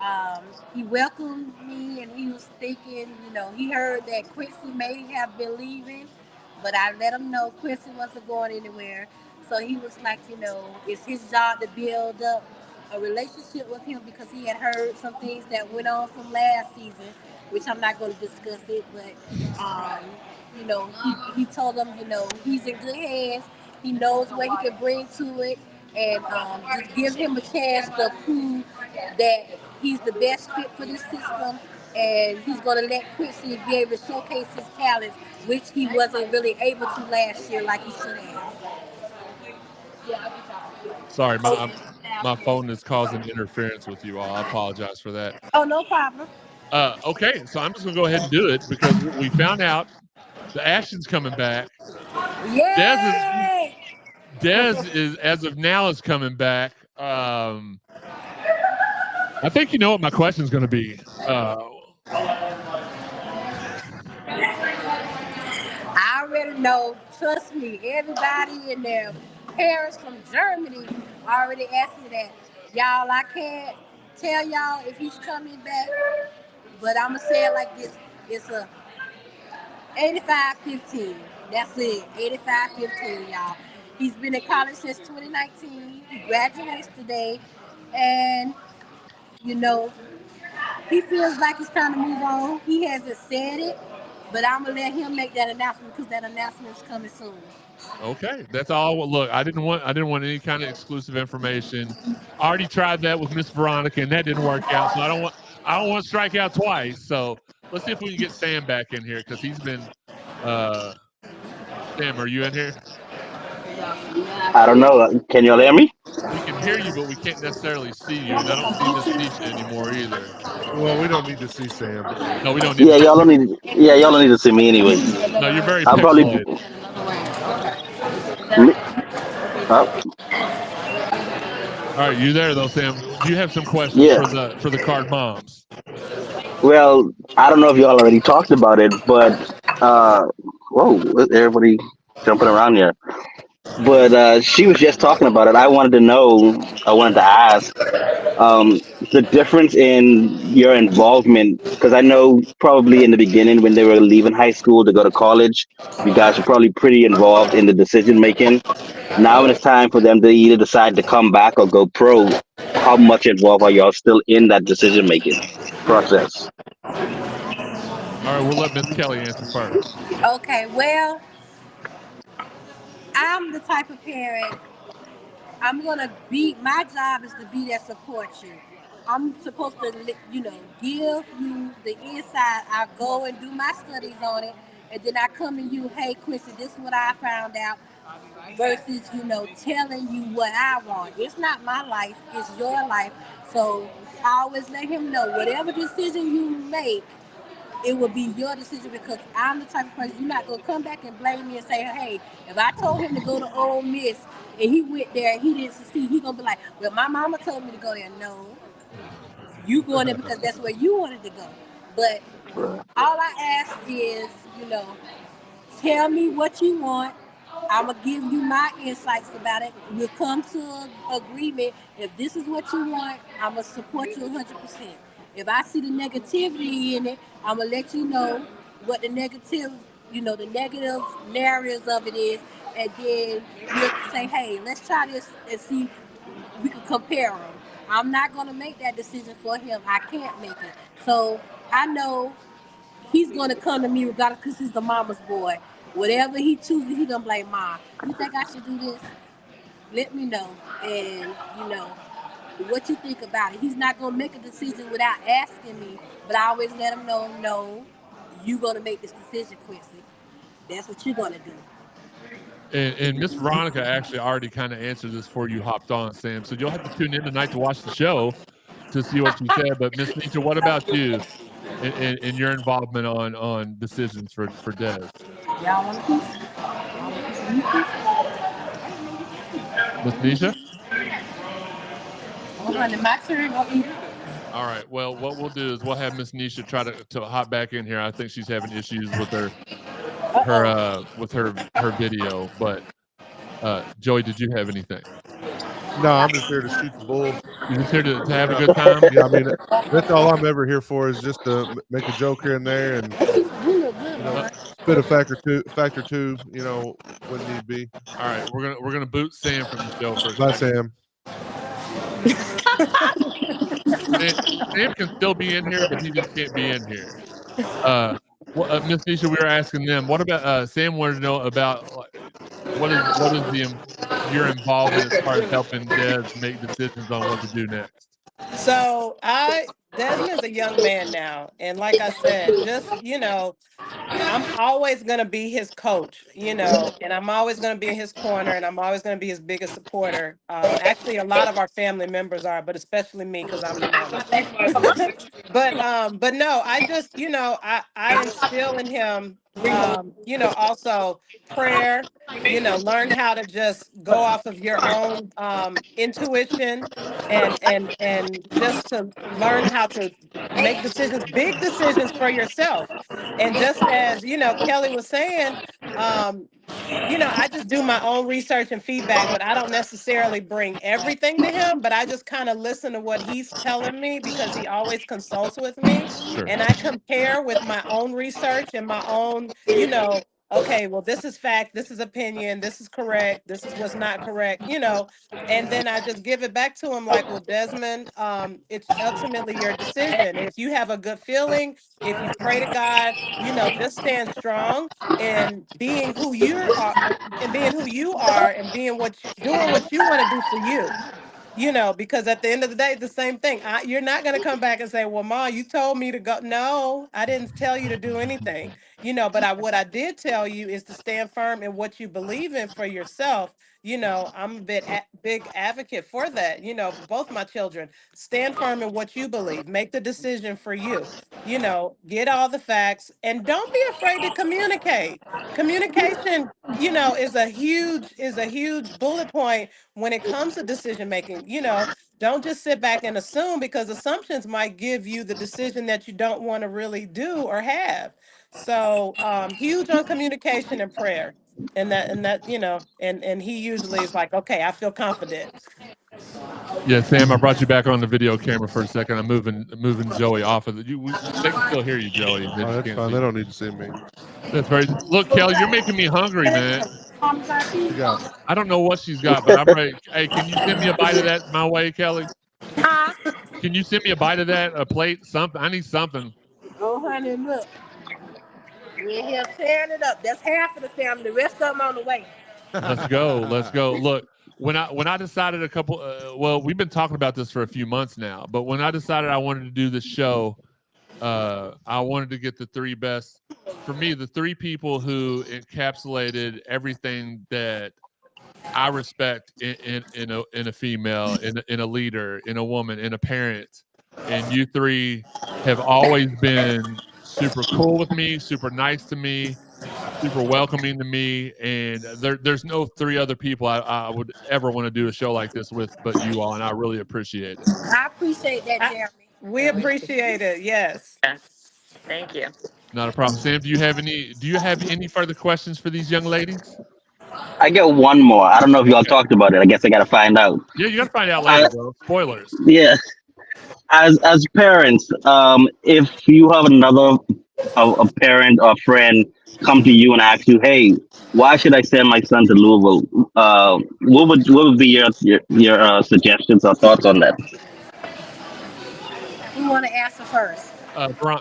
um, he welcomed me, and he was thinking, he heard that Quincy may have been leaving, but I let him know Quincy wasn't going anywhere. So he was like, it's his job to build up a relationship with him because he had heard some things that went on from last season, which I'm not going to discuss it, but he told them, he's in good hands. He knows what he can bring to it, and just give him a chance to prove that he's the best fit for this system. And he's going to let Quincy be able to showcase his talents, which he wasn't really able to last year like he should have. Sorry, my phone is causing interference with you all. I apologize for that. Oh, no problem. Okay, so I'm just gonna go ahead and do it because we found out the Ashton's coming back. Yay! Dez is as of now is coming back. I think you know what my question is going to be. I already know. Trust me, everybody and their parents from Germany already asked me that. Y'all, I can't tell y'all if he's coming back, but I'm going to say it like this. It's a 85-15. That's it. 85-15, y'all. He's been in college since 2019. He graduates today. And, he feels like it's time to move on. He hasn't said it, but I'm going to let him make that announcement because that announcement is coming soon. Okay, that's all. Look, I didn't want any kind of exclusive information. I already tried that with Miss Veronica, and that didn't work out. So I don't want to strike out twice. So let's see if we can get Sam back in here because he's been. Sam, are you in here? I don't know. Can you all hear me? We can hear you, but we can't necessarily see you. And I don't see Miss Neisha anymore either. Well, we don't need to see Sam. No, we don't need. Yeah, y'all don't need. Yeah, y'all don't need to see me anyway. No, you're very I'll probably. pixelated. All right, you there though, Sam? Do you have some questions for the Card Moms? Well, I don't know if y'all already talked about it, but whoa, everybody jumping around here. But she was just talking about it. I wanted to ask the difference in your involvement, because I know probably in the beginning when they were leaving high school to go to college, you guys were probably pretty involved in the decision making. Now when it's time for them to either decide to come back or go pro, how much involved are y'all still in that decision making process? All right, we'll let Miss Kellee answer first. Okay, well, I'm the type of parent, my job is to be there, support you. I'm supposed to, give you the inside. I go and do my studies on it, and then I come to you, hey, Quincy, this is what I found out, versus, telling you what I want. It's not my life, it's your life. So I always let him know, whatever decision you make, it will be your decision because I'm the type of person, you're not going to come back and blame me and say, hey, if I told him to go to Ole Miss and he went there and he didn't succeed, he's going to be like, well, my mama told me to go there. No, you going there because that's where you wanted to go. But all I ask is, tell me what you want. I'm going to give you my insights about it. We'll come to an agreement. If this is what you want, I'm going to support you 100%. If I see the negativity in it, I'm going to let you know what the negative, the negative narratives of it is. And then we'll say, hey, let's try this and see if we can compare them. I'm not going to make that decision for him. I can't make it. So I know he's going to come to me regardless because he's the mama's boy. Whatever he chooses, he's going to blame Mom. You think I should do this? Let me know. And, what you think about it. He's not going to make a decision without asking me, but I always let him know, no, you're going to make this decision, Quincy. That's what you're going to do. And Miss Veronica actually already kind of answered this before you hopped on, Sam. So you'll have to tune in tonight to watch the show to see what she said. But Miss Neisha, what about you? in your involvement on decisions for Dez. Y'all want a piece? Y'all want a piece of meat Miss Nisha? Oh, honey, my turn. Go eat it. All right. Well, what we'll do is we'll have Miss Nisha try to hop back in here. I think she's having issues with her video. But Joey, did you have anything? No, I'm just here to shoot the bull. You're just here to have a Yeah, good time? yeah. I mean, that's all I'm ever here for is just to make a joke here and there, and You look good, you know, boy. spit a factor two, you know, when need be. All right, we're gonna boot Sam from the show for a Bye, second. Sam. Sam can still be in here, but he just can't be in here. Miss Nisha, we were asking them. What about Sam wanted to know about what is your involvement as far as helping Dez make decisions on what to do next? So Desmond's a young man now, and like I said, just I'm always going to be his coach, and I'm always going to be in his corner, and I'm always going to be his biggest supporter. Actually, a lot of our family members are, but especially me because I'm the youngest. But no, I just, I instill in him, also prayer. Learn how to just go off of your own intuition, and just to learn how to make decisions, big decisions for yourself. And just as Kellee was saying, I just do my own research and feedback, but I don't necessarily bring everything to him, but I just kind of listen to what he's telling me because he always consults with me, Sure. and I compare with my own research and my own, okay, well, this is fact, this is opinion, this is correct, this is what's not correct, and then I just give it back to him like, well, Desmond, it's ultimately your decision. If you have a good feeling, if you pray to God, just stand strong and being who you are, and being doing what you want to do for you. Because at the end of the day, it's the same thing. You're not going to come back and say, well, Ma, you told me to go. No, I didn't tell you to do anything, but what I did tell you is to stand firm in what you believe in for yourself. I'm a big advocate for that, for both my children. Stand firm in what you believe. Make the decision for you. Get all the facts, and don't be afraid to communicate. Communication, is a huge bullet point when it comes to decision making. Don't just sit back and assume, because assumptions might give you the decision that you don't want to really do or have. So huge on communication and prayer. And he usually is like, okay, I feel confident. Yeah, Sam, I brought you back on the video camera for a second. I'm moving Joey off of the. They can still hear you, Joey. They Oh, just that's can't fine. see They you. don't need to see me. That's very. Look, Kelly, you're making me hungry, man. You got I don't know what she's got, but I'm ready. Hey, can you send me a bite of that my way, Kelly? Huh? Can you send me a bite of that, a plate, something? I need something. Oh, honey, look. We're here tearing it up. That's half of the family. The rest of them on the way. Let's go. Let's go. Look, when I decided we've been talking about this for a few months now, but when I decided I wanted to do this show, I wanted to get the three best, for me, the three people who encapsulated everything that I respect in a female, in a leader, in a woman, in a parent. And you three have always been super cool with me, super nice to me, super welcoming to me, and there's no three other people I would ever want to do a show like this with but you all, and I really appreciate it. I appreciate that, Jeremy. We appreciate it. Yes. Yeah. Thank you. Not a problem. Sam, do you have any further questions for these young ladies? I got one more. I don't know if y'all talked about it. I guess I got to find out. Yeah, you got to find out Uh, later, bro. Spoilers. yeah, as parents, if you have a parent or friend come to you and ask you, "Hey, why should I send my son to Louisville?" What would be your suggestions or thoughts on that? Who want to answer first?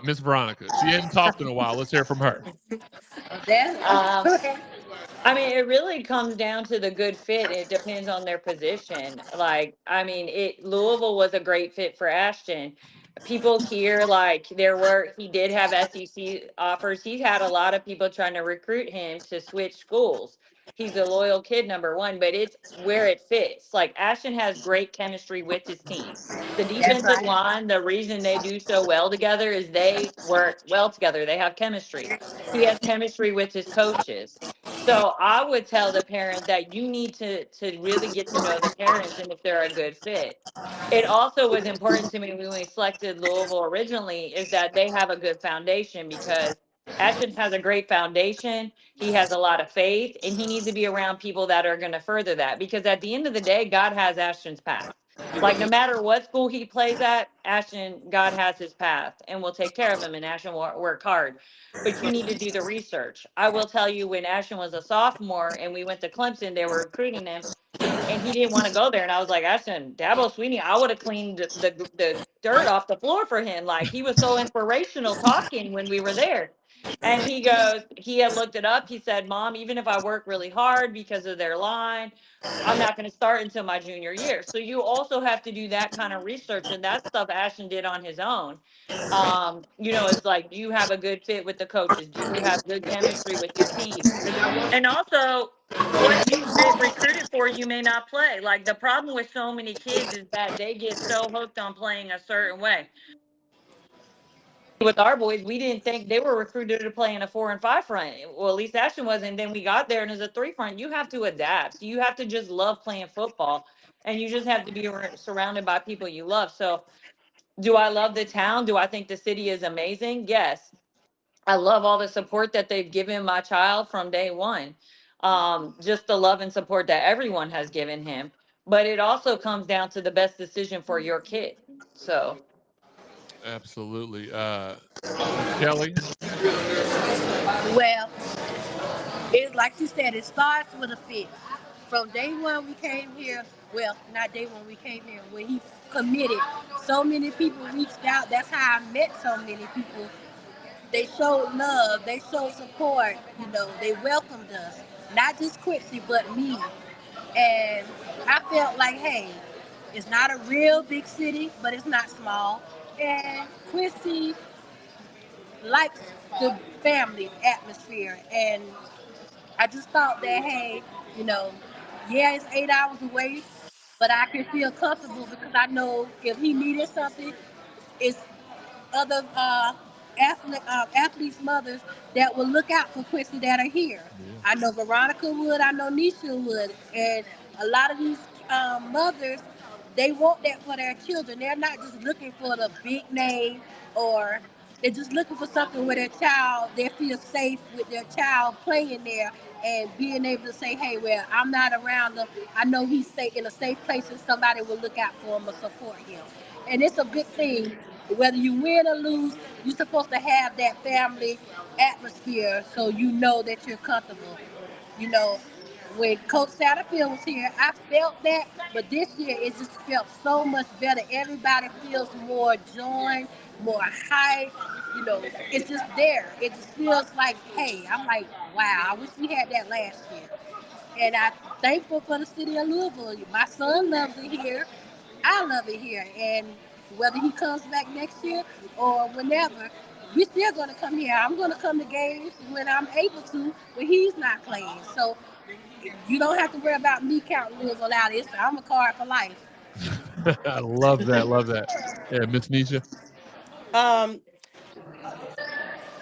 Miss Veronica. She hadn't talked in a while. Let's hear from her. Um, That's I mean, it really comes down to the good fit. It depends on their position. Like, I mean, Louisville was a great fit for Ashton. People here, like, he did have SEC offers. He had a lot of people trying to recruit him to switch schools. He's a loyal kid, number one, but it's where it fits. Like Ashton has great chemistry with his team. The That's defensive right. line, the reason they do so well together is they work well together. They have chemistry. He has chemistry with his coaches. So I would tell the parent that you need to really get to know the parents and if they're a good fit. It also was important to me when we selected Louisville originally is that they have a good foundation because Ashton has a great foundation. He has a lot of faith and he needs to be around people that are going to further that because at the end of the day, God has Ashton's path. Like no matter what school he plays at, Ashton, God has his path and will take care of him and Ashton will work hard. But you need to do the research. I will tell you when Ashton was a sophomore and we went to Clemson, they were recruiting him and he didn't want to go there. And I was like, Ashton, Dabo Sweeney, I would have cleaned the dirt off the floor for him. Like he was so inspirational talking when we were there. And he goes, he had looked it up. He said, Mom, even if I work really hard because of their line, I'm not going to start until my junior year. So you also have to do that kind of research. And that stuff Ashton did on his own. It's like, do you have a good fit with the coaches? Do you have good chemistry with your team? And also, what you get recruited for, you may not play. Like the problem with so many kids is that they get so hooked on playing a certain way. With our boys, we didn't think they were recruited to play in a 4 and 5 front. Well, at least Ashton was, and then we got there and it's a 3 front. You have to adapt. You have to just love playing football, and you just have to be surrounded by people you love. So, do I love the town? Do I think the city is amazing? Yes. I love all the support that they've given my child from day one. Just the love and support that everyone has given him. But it also comes down to the best decision for your kid. So, Absolutely. Kellee. Well, it's like you said, it starts with a fit. From day one we came here, well, not day one we came here, when he committed, so many people reached out. That's how I met so many people. They showed love, they showed support, they welcomed us. Not just Quincy, but me. And I felt like, hey, it's not a real big city, but it's not small. And Quincy likes the family atmosphere. And I just thought that, hey, you know, yeah, it's 8 hours away, but I can feel comfortable because I know if he needed something, it's other athletes' mothers that will look out for Quincy that are here. Yeah. I know Veronica would, I know Neisha would, and a lot of these mothers, they want that for their children. They're not just looking for the big name, or they're just looking for something where their child, they feel safe with their child playing there and being able to say, hey, well, I'm not around them. I know he's safe in a safe place and somebody will look out for him or support him. And it's a good thing. Whether you win or lose, you're supposed to have that family atmosphere so you know that you're comfortable. You know, when Coach Satterfield was here, I felt that, but this year it just felt so much better. Everybody feels more joined, more hype. It's just there. It just feels like, hey, I'm like, wow, I wish we had that last year. And I'm thankful for the city of Louisville. My son loves it here. I love it here. And whether he comes back next year or whenever, we're still going to come here. I'm going to come to games when I'm able to, when he's not playing. So you don't have to worry about me counting Louisville out. I'm a card for life. I love that. Love that. Yeah, Miss Neisha. Um,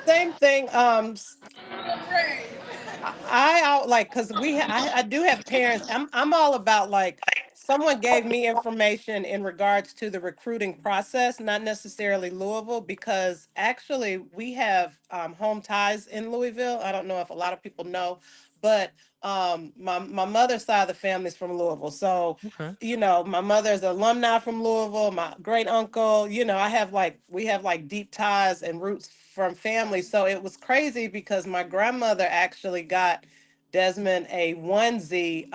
Same thing. I out like because I do have parents. I'm all about like someone gave me information in regards to the recruiting process, not necessarily Louisville, because actually we have home ties in Louisville. I don't know if a lot of people know, but my mother's side of the family is from Louisville, so Okay. my mother's an alumni from Louisville. My great uncle, we have like deep ties and roots from family. So it was crazy because my grandmother actually got Desmond a onesie,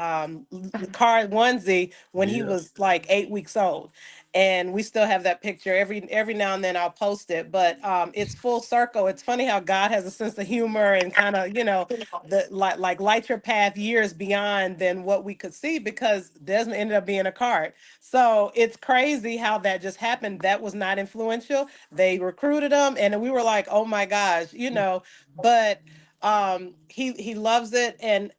card onesie when he Yeah. was like 8 weeks old. And we still have that picture. Every now and then I'll post it. But it's full circle. It's funny how God has a sense of humor and kind of, the like light your path years beyond than what we could see because Desmond ended up being a card. So it's crazy how that just happened. That was not influential. They recruited him and we were like, oh my gosh, but he loves it, and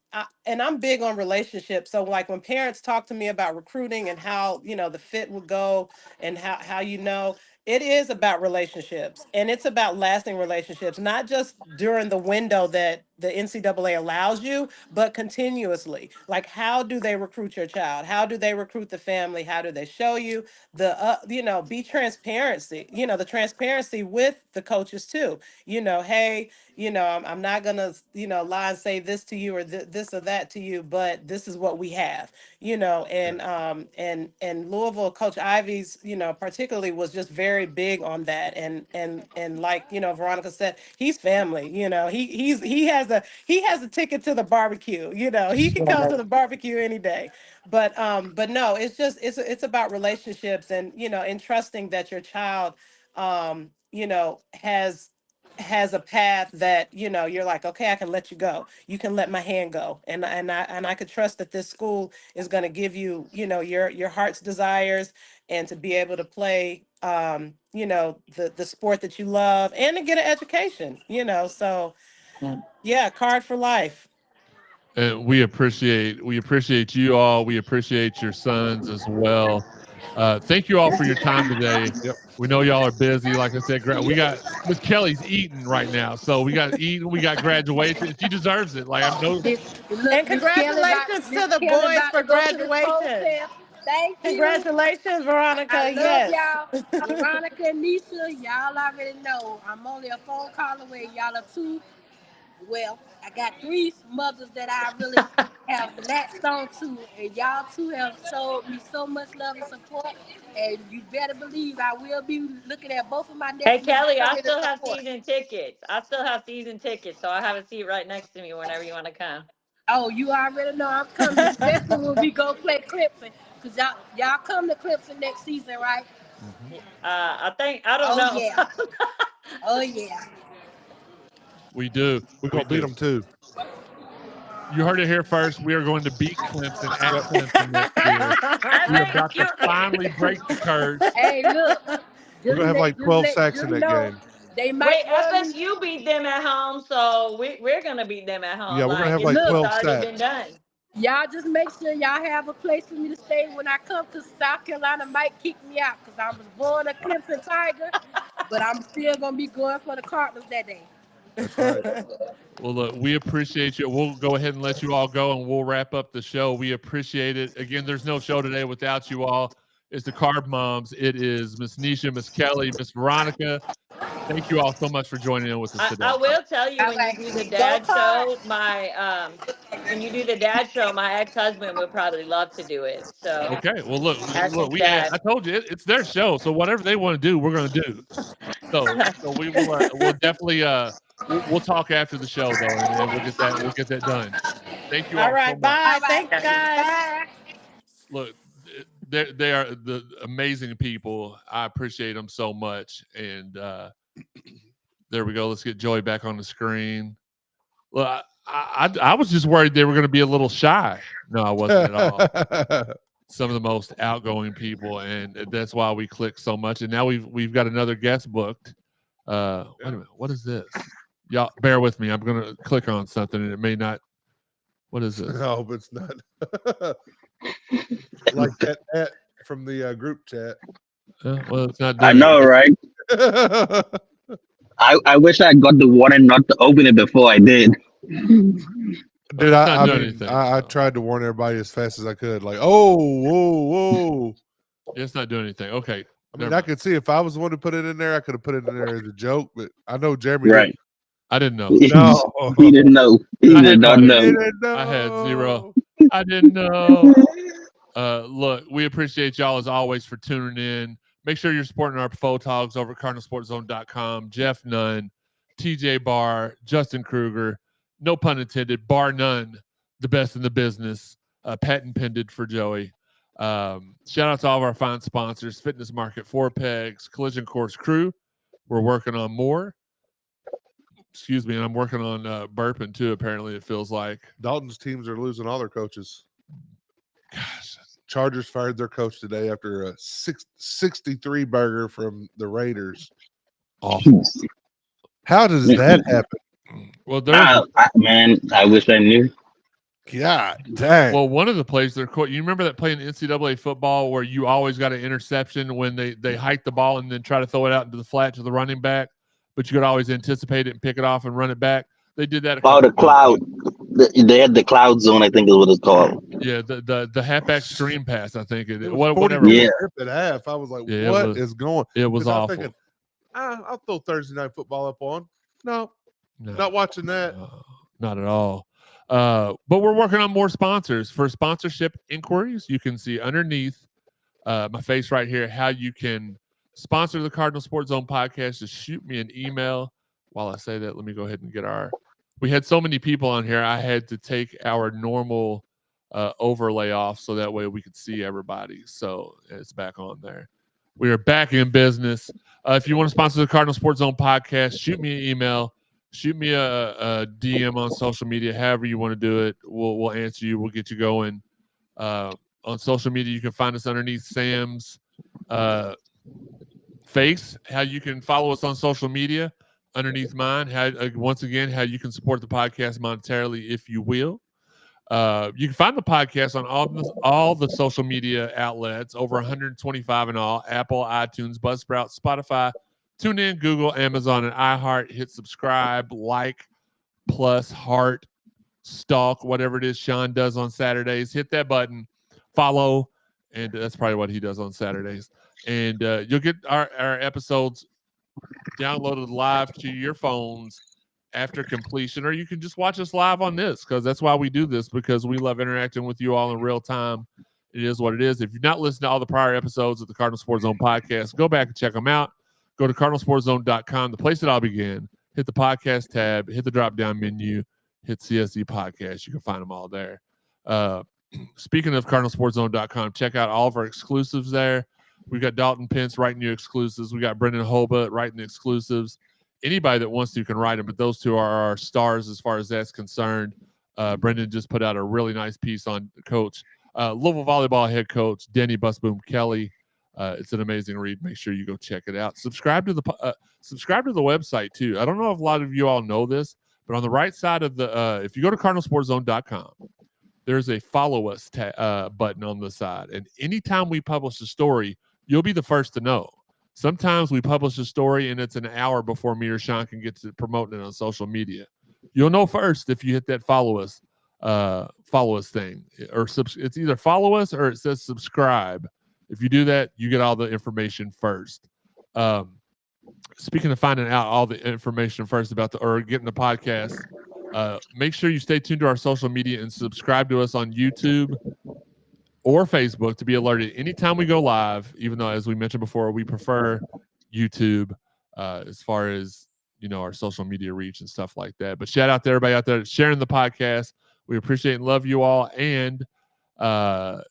I'm big on relationships. So like when parents talk to me about recruiting and how the fit would go, and how it is about relationships, and it's about lasting relationships, not just during the window that the NCAA allows you, but continuously. Like, how do they recruit your child? How do they recruit the family? How do they show you be transparency, the transparency with the coaches too. Hey, I'm not gonna, lie and say this to you or this or that to you, but this is what we have, and Louisville, Coach Ivy's, particularly was just very big on that, and like Veronica said, he's family. He has a ticket to the barbecue. He can come to the barbecue any day. But no, it's about relationships, and and trusting that your child, has a path that you're like, okay, I can let you go, you can let my hand go, and I could trust that this school is going to give you your heart's desires, and to be able to play the sport that you love, and to get an education. So yeah, Card for life. And we appreciate you all. We appreciate your sons as well. Thank you all for your time today. Yep. We know y'all are busy. Like I said, we got Miss Kelly's eating right now, so we got eating. We got graduation. She deserves it. Like I'm no. Look, And Miss Kelly congratulations to the Kelly boys about for to go to the graduation. contest. Thank you. Congratulations, I Veronica. love Yes. y'all. Veronica and Neisha, y'all already know. I'm only a phone call away. Y'all are two. Well, I got three mothers that I really have latched on to, and y'all two have showed me so much love and support. And you better believe I will be looking at both of my Hey, nephews to Kelly, come I here to still have support. season tickets. So I have a seat right next to me whenever you want to come. Oh, you already know I'm coming, especially when we go play Clemson. Cause y'all come to Clemson next season, right? I don't Oh know. yeah. Oh yeah. We do. We're We gonna beat do. them too. You heard it here first. We are going to beat Clemson at Yep. Clemson next year. We are about to Excuse me. finally break the curse. Hey, look. We're gonna have like 12 sacks in Just that know game. they might Wait, run me. FSU beat them at home, so we're gonna beat them at Yeah, home. we're gonna Like have like it's 12 already been sacks. done. Y'all just make sure y'all have a place for me to stay when I come, because South Carolina might kick me out because I was born a Clemson Tiger, but I'm still going to be going for the Cardinals that day. That's right. Well, look, we appreciate you. We'll go ahead and let you all go, and we'll wrap up the show. We appreciate it. Again, there's no show today without you all. It's the CardMoms. It is Miss Neisha, Miss Kelly, Miss Veronica. Thank you all so much for joining in with us today. I will tell you, All when you right. do the Go dad Cards. show, my ex-husband would probably love to do it. So Okay. Well, look. Ashton's dad. I told you it's their show, so whatever they want to do, we're going to do. So we will. We'll definitely. We'll talk after the show though, and we'll get that. We'll get that done. Thank you All all so right. much. Bye. All right. Thanks, guys. Bye. Look, they are the amazing people. I appreciate them so much. And there we go. Let's get Joey back on the screen. Look, I was just worried they were going to be a little shy. No, I wasn't at all. Some of the most outgoing people, and that's why we click so much. And now we've got another guest booked. Wait a minute, what is this? Y'all bear with me. I'm going to click on something, and it may not. What is this? No, but it's not. Like that from the group chat. Well, it's not. I Doing know, it. right? I wish I got the warning not to open it before I did. Dude, I doing mean, anything, I so. tried to warn everybody as fast as I could. Like, oh, whoa. It's not doing anything. Okay. I mean, I could see if I was the one to put it in there, I could have put it in there as a joke, but I know Jeremy Right. I didn't know. No. He didn't know. He did not know. I had zero. I didn't know. Look, we appreciate y'all as always for tuning in. Make sure you're supporting our photogs over at cardinalsportzone.com. Jeff Nunn, TJ Barr, Justin Kruger, no pun intended, bar none, the best in the business. Patent pended for Joey. Shout out to all of our fine sponsors: Fitness Market, Four Pegs, Collision Course Crew. We're working on more. Excuse me, and I'm working on burping too. Apparently, it feels like Dalton's teams are losing all their coaches. Gosh, Chargers fired their coach today after a 63 burger from the Raiders. awful. How does that happen? Well, there's Man, I wish I knew. God dang. well, one of the plays they're quote. You remember that play in NCAA football where you always got an interception when they hike the ball and then try to throw it out into the flat to the running back, but you could always anticipate it and pick it off and run it back. They did that a Oh, couple the times. cloud. They had the cloud zone, I think is what it's called. Yeah, the halfback screen pass. I think It it was whatever. 42. Yeah. at half. I was like, Yeah, what is going? It was 'Cause I'm awful. thinking, I'll throw Thursday night football up on. No, No, not watching that. not at all. But we're working on more sponsors. For sponsorship inquiries, you can see underneath my face right here how you can sponsor the Cardinal Sports Zone podcast. Just shoot me an email. While I say that, let me go ahead and get we had so many people on here, I had to take our normal overlay off so that way we could see everybody. So it's back on there. We are back in business. If you want to sponsor the Cardinal Sports Zone podcast, shoot me an email. Shoot me a DM on social media, however you want to do it. We'll answer you. We'll get you going. On social media, you can find us underneath Sam's face. How you can follow us on social media underneath mine. Once again, how you can support the podcast monetarily, if you will. You can find the podcast on all the social media outlets, over 125 in all: Apple, iTunes, Buzzsprout, Spotify, TuneIn, Google, Amazon, and iHeart. Hit subscribe, like, plus, heart, stalk, whatever it is Sean does on Saturdays. Hit that button, follow, and that's probably what he does on Saturdays. And you'll get our episodes downloaded live to your phones after completion, or you can just watch us live on this, because that's why we do this, because we love interacting with you all in real time. It is what it is. If you've not listened to all the prior episodes of the Cardinal Sports Zone podcast, go back and check them out. Go to cardinalsportszone.com, the place it all began. Hit the podcast tab, hit the drop-down menu, hit CSZ Podcast. You can find them all there. Speaking of cardinalsportszone.com, check out all of our exclusives there. We got Dalton Pence writing you exclusives. We got Brendan Holbut writing the exclusives. Anybody that wants to can write them, but those two are our stars as far as that's concerned. Brendan just put out a really nice piece on Coach Louisville volleyball head coach Denny Busboom Kellee. It's an amazing read. Make sure you go check it out. Subscribe to the website too. I don't know if a lot of you all know this, but on the right side of the if you go to cardinalsportszone.com, there's a follow us button on the side, and anytime we publish a story, you'll be the first to know. Sometimes we publish a story and it's an hour before me or Sean can get to promoting it on social media. You'll know first if you hit that follow us thing, or it's either follow us or it says subscribe. If you do that, you get all the information first. Speaking of finding out all the information first about getting the podcast, make sure you stay tuned to our social media and subscribe to us on YouTube or Facebook to be alerted anytime we go live, even though, as we mentioned before, we prefer YouTube as far as, our social media reach and stuff like that. But shout out to everybody out there that's sharing the podcast. We appreciate and love you all. And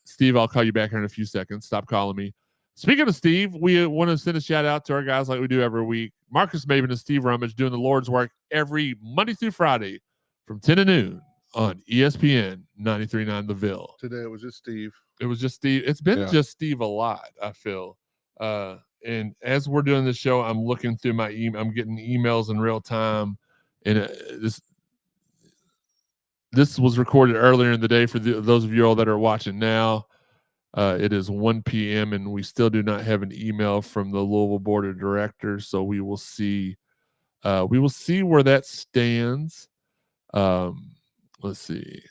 Steve, I'll call you back here in a few seconds. Stop calling me. Speaking of Steve, we want to send a shout out to our guys like we do every week. Marcus Maven and Steve Rummage doing the Lord's work every Monday through Friday from 10 to noon on ESPN 93.9 The Ville. Today it was just Steve. It was just Steve. It's been just Steve a lot, I feel. And as we're doing this show, I'm looking through my email. I'm getting emails in real time. And this was recorded earlier in the day for those of you all that are watching now. It is 1 p.m. and we still do not have an email from the Louisville Board of Directors. So we will see. We will see where that stands. Let's see.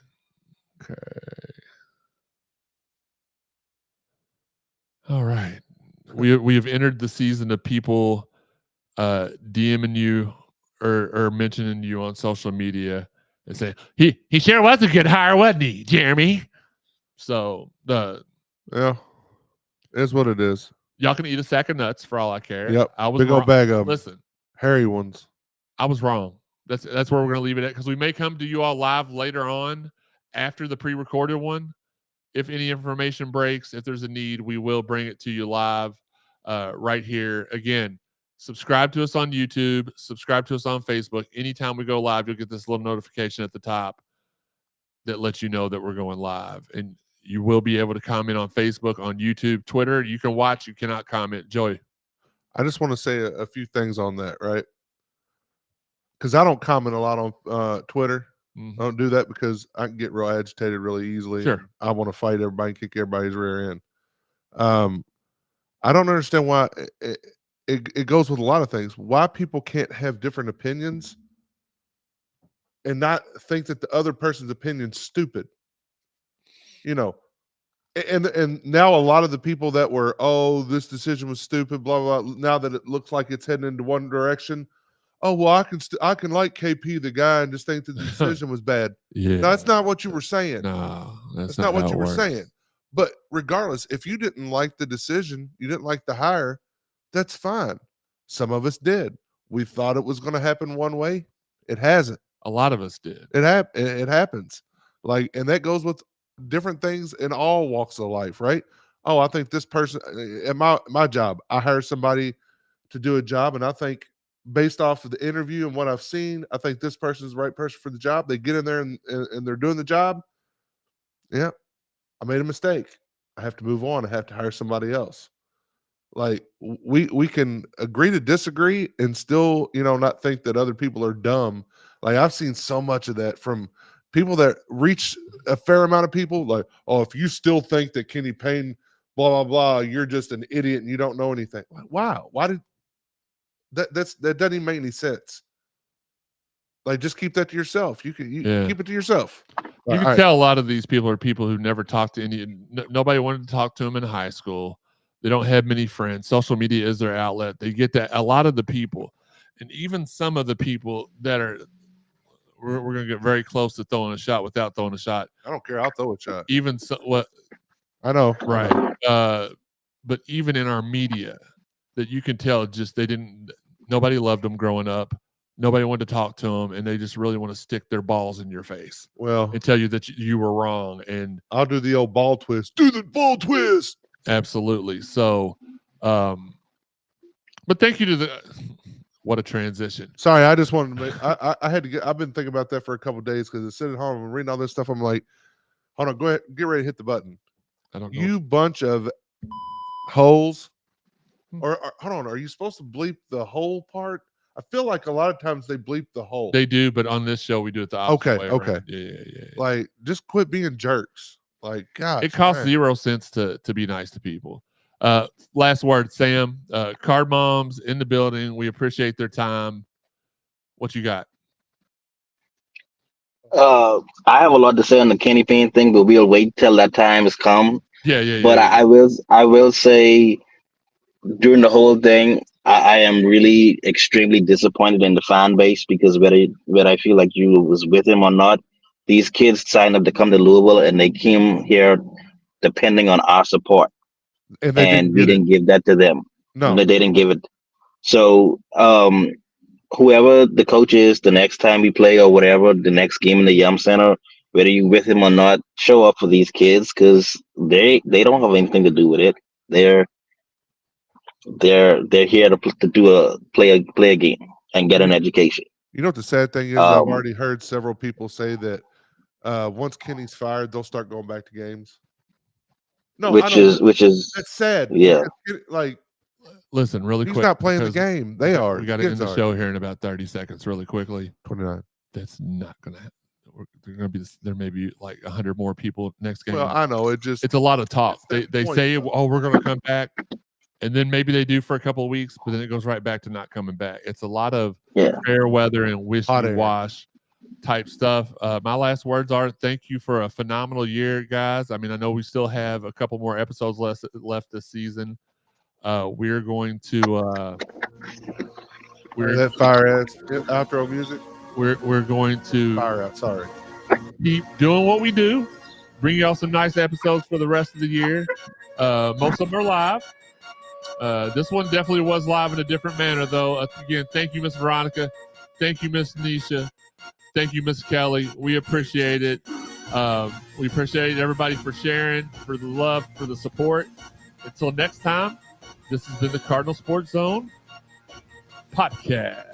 Okay. All right. We have entered the season of people DMing you or mentioning you on social media and saying he sure was a good hire, wasn't he, Jeremy? So yeah, it's what it is. Y'all can eat a sack of nuts for all I care. Yep, I was big old bag of them. Listen, hairy ones. I was wrong. That's where we're gonna leave it at, because we may come to you all live later on after the pre-recorded one. If any information breaks, if there's a need, we will bring it to you live right here. Again, subscribe to us on YouTube, subscribe to us on Facebook. Anytime we go live, you'll get this little notification at the top that lets you know that we're going live. And you will be able to comment on Facebook, on YouTube, Twitter. You can watch, you cannot comment. Joey. I just want to say a few things on that, right? because I don't comment a lot on Twitter. Mhm. I don't do that because I can get real agitated really easily. Sure. I want to fight everybody and kick everybody's rear end. I don't understand why it goes with a lot of things. Why people can't have different opinions and not think that the other person's opinion's stupid. You know, and now a lot of the people that were, oh, this decision was stupid, blah, blah, blah, now that it looks like it's heading into one direction, oh, well, I can like KP, the guy, and just think that the decision was bad. Yeah. No, that's not what you were saying. No, That's not what you were saying. But regardless, if you didn't like the decision, you didn't like the hire, that's fine. Some of us did. We thought it was going to happen one way. It hasn't. A lot of us did. It happens. Like, and that goes with different things in all walks of life, right? Oh, I think this person at my job, I hire somebody to do a job, and I think based off of the interview and what I've seen, I think this person is the right person for the job. They get in there and they're doing the job. Yeah, I made a mistake. I have to move on. I have to hire somebody else. Like, we can agree to disagree and still, not think that other people are dumb. Like, I've seen so much of that from people that reach a fair amount of people. Like, oh, if you still think that Kenny Payne, blah, blah, blah, you're just an idiot and you don't know anything. Like, wow. Why did that doesn't even make any sense. Like, just keep that to yourself. You keep it to yourself. You can tell a lot of these people are people who never talked to nobody wanted to talk to them in high school. They don't have many friends. Social media is their outlet. They get that. A lot of the people, and even some of the people that are, we're going to get very close to throwing a shot without throwing a shot. I don't care. I'll throw a shot. Even what I know. Right. But even in our media, that you can tell just nobody loved them growing up. Nobody wanted to talk to them, and they just really want to stick their balls in your face. Well, and tell you that you were wrong. And I'll do the old ball twist. Do the ball twist. Absolutely. So, but thank you to what a transition. Sorry, I just wanted to make, I had to get, I've been thinking about that for a couple of days because it's sitting at home and reading all this stuff. I'm like, hold on, go ahead, get ready to hit the button. I don't know. You bunch of holes. Or hold on, are you supposed to bleep the whole part? I feel like a lot of times they bleep the whole. They do, but on this show we do it the opposite way. Okay. Right? Yeah. Like, just quit being jerks. Like, God, it costs 0 cents to be nice to people. Last word, Sam. CardMoms in the building. We appreciate their time. What you got? I have a lot to say on the Kenny Payne thing, but we'll wait till that time has come. Yeah. But I will say, during the whole thing, I am really extremely disappointed in the fan base because whether I feel like you was with him or not, these kids signed up to come to Louisville and they came here depending on our support, and we didn't give that to them. No, they didn't give it. So whoever the coach is, the next time we play or whatever, the next game in the Yum Center, whether you with him or not, show up for these kids because they don't have anything to do with it. They're here to play a game and get an education. You know what the sad thing is? I've already heard several people say that once Kenny's fired, they'll start going back to games. No, which is that's sad. Yeah, like, listen, really quick. He's not playing the game. They are. We got to end the show here in about 30 seconds, really quickly. 29. That's not going to happen. There may be like 100 more people next game. Well, I know it's a lot of talk. They say, oh, we're going to come back. And then maybe they do for a couple of weeks, but then it goes right back to not coming back. It's a lot of fair weather and wishy-wash type stuff. My last words are thank you for a phenomenal year, guys. I mean, I know we still have a couple more episodes left this season. We're going to that fire ass outro music. We're going to fire out. Sorry. Keep doing what we do. Bring y'all some nice episodes for the rest of the year. Most of them are live. This one definitely was live in a different manner, though. Again, thank you, Miss Veronica. Thank you, Miss Neisha. Thank you, Miss Kellee. We appreciate it. We appreciate everybody for sharing, for the love, for the support. Until next time, this has been the Cardinal Sports Zone Podcast.